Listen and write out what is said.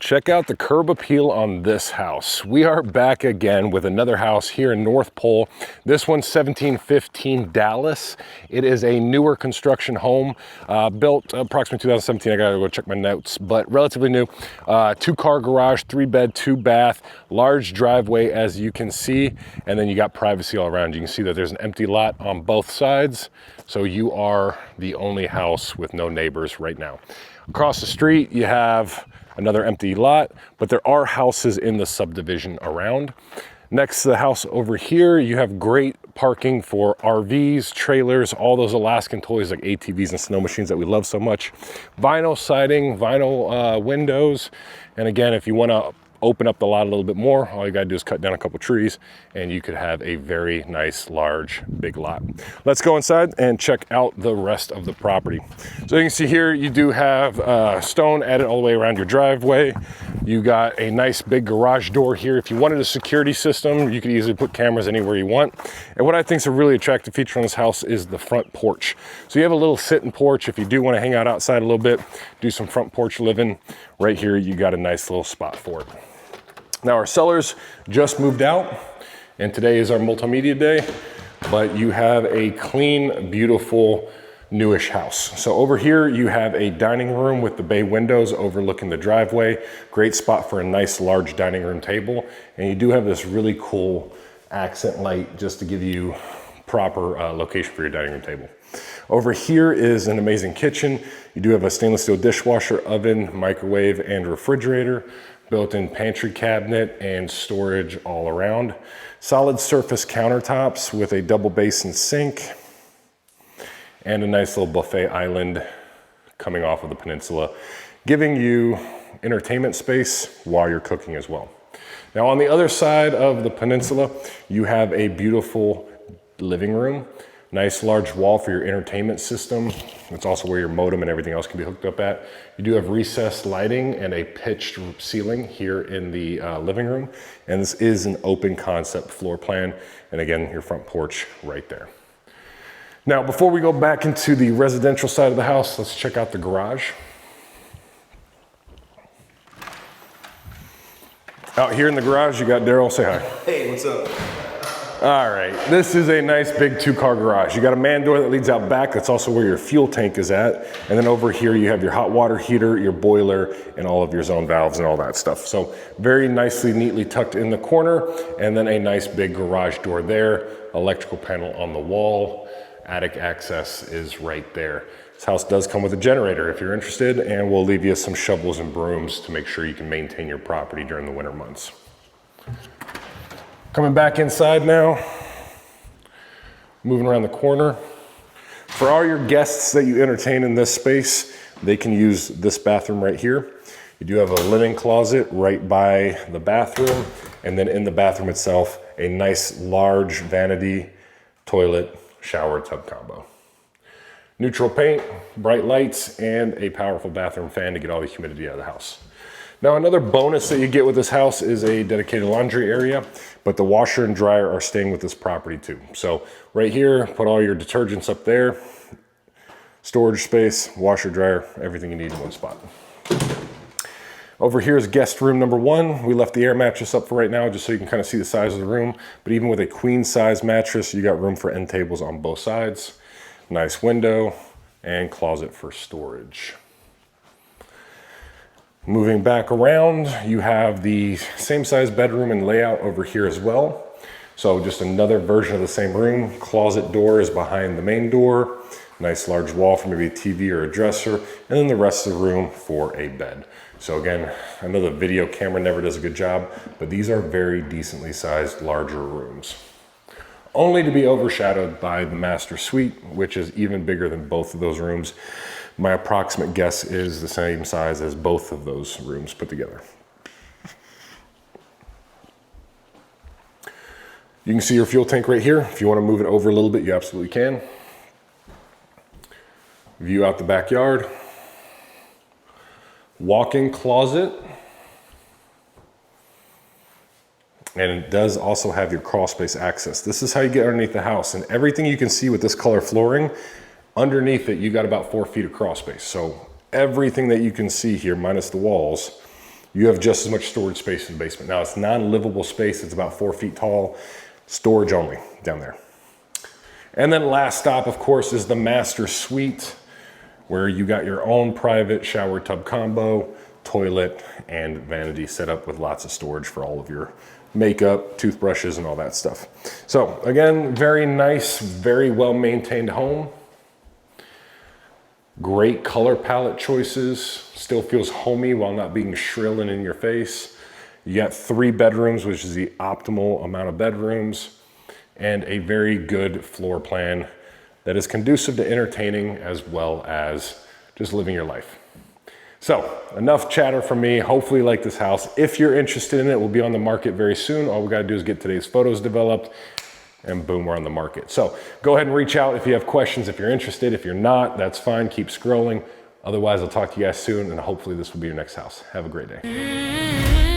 Check out the curb appeal on this house. We are back again with another house here in North Pole. This one's 1715 Dallas. It is a newer construction home, built approximately 2017. I gotta go check my notes, but relatively new. 2-car garage, 3-bed, 2-bath, large driveway as you can see, and then you got privacy all around. You can see that there's an empty lot on both sides, so you are the only house with no neighbors right now. Across the street, you have another empty lot, but there are houses in the subdivision around. Next to the house over here, you have great parking for RVs, trailers, all those Alaskan toys like ATVs and snow machines that we love so much. Vinyl siding, vinyl windows. And again, if you want to open up the lot a little bit more, all you gotta do is cut down a couple trees and you could have a very nice, large, big lot. Let's go inside and check out the rest of the property. So you can see here, you do have stone added all the way around your driveway. You got a nice big garage door here. If you wanted a security system, you could easily put cameras anywhere you want. And what I think is a really attractive feature on this house is the front porch. So you have a little sitting porch. If you do want to hang out outside a little bit, do some front porch living, right here you got a nice little spot for it. Now our sellers just moved out and today is our multimedia day, but you have a clean, beautiful, newish house. So over here you have a dining room with the bay windows overlooking the driveway. Great spot for a nice large dining room table. And you do have this really cool accent light just to give you proper location for your dining room table. Over here is an amazing kitchen. You do have a stainless steel dishwasher, oven, microwave, and refrigerator. Built-in pantry cabinet and storage all around. Solid surface countertops with a double basin sink and a nice little buffet island coming off of the peninsula, giving you entertainment space while you're cooking as well. Now on the other side of the peninsula, you have a beautiful living room. Nice large wall for your entertainment system. It's also where your modem and everything else can be hooked up at. You do have recessed lighting and a pitched ceiling here in the living room. And this is an open concept floor plan. And again, your front porch right there. Now, before we go back into the residential side of the house, let's check out the garage. Out here in the garage, you got Daryl. Say hi. Hey, what's up? All right, this is a nice big 2-car garage. You got a man door that leads out back. That's also where your fuel tank is at. And then over here, you have your hot water heater, your boiler, and all of your zone valves and all that stuff. So very nicely, neatly tucked in the corner. And then a nice big garage door there, electrical panel on the wall. Attic access is right there. This house does come with a generator if you're interested, and we'll leave you some shovels and brooms to make sure you can maintain your property during the winter months. Coming back inside now, moving around the corner. For all your guests that you entertain in this space, they can use this bathroom right here. You do have a linen closet right by the bathroom, and then in the bathroom itself, a nice large vanity, toilet, shower, tub combo. Neutral paint, bright lights, and a powerful bathroom fan to get all the humidity out of the house. Now another bonus that you get with this house is a dedicated laundry area, but the washer and dryer are staying with this property too. So right here, put all your detergents up there, storage space, washer, dryer, everything you need in one spot. Over here is guest room number 1. We left the air mattress up for right now just so you can kind of see the size of the room, but even with a queen size mattress, you got room for end tables on both sides. Nice window and closet for storage. Moving back around, you have the same size bedroom and layout over here as well. So just another version of the same room. Closet door is behind the main door. Nice large wall for maybe a TV or a dresser. And then the rest of the room for a bed. So again, I know the video camera never does a good job, but these are very decently sized, larger rooms. Only to be overshadowed by the master suite, which is even bigger than both of those rooms. My approximate guess is the same size as both of those rooms put together. You can see your fuel tank right here. If you want to move it over a little bit, you absolutely can. View out the backyard. Walk-in closet. And it does also have your crawl space access. This is how you get underneath the house. And everything you can see with this color flooring, underneath it, you got about 4 feet of crawl space. So everything that you can see here, minus the walls, you have just as much storage space in the basement. Now it's non-livable space. It's about 4 feet tall, storage only down there. And then last stop, of course, is the master suite, where you got your own private shower tub combo, toilet, and vanity set up with lots of storage for all of your makeup, toothbrushes, and all that stuff. So again, very nice, very well-maintained home. Great color palette choices, still feels homey while not being shrill and in your face. You got 3 bedrooms, which is the optimal amount of bedrooms, and a very good floor plan that is conducive to entertaining as well as just living your life. So enough chatter from me. Hopefully you like this house. If you're interested in it, we'll be on the market very soon. All we gotta do is get today's photos developed, and boom, we're on the market. So go ahead and reach out if you have questions, if you're interested. If you're not, that's fine, keep scrolling. Otherwise, I'll talk to you guys soon, and hopefully this will be your next house. Have a great day.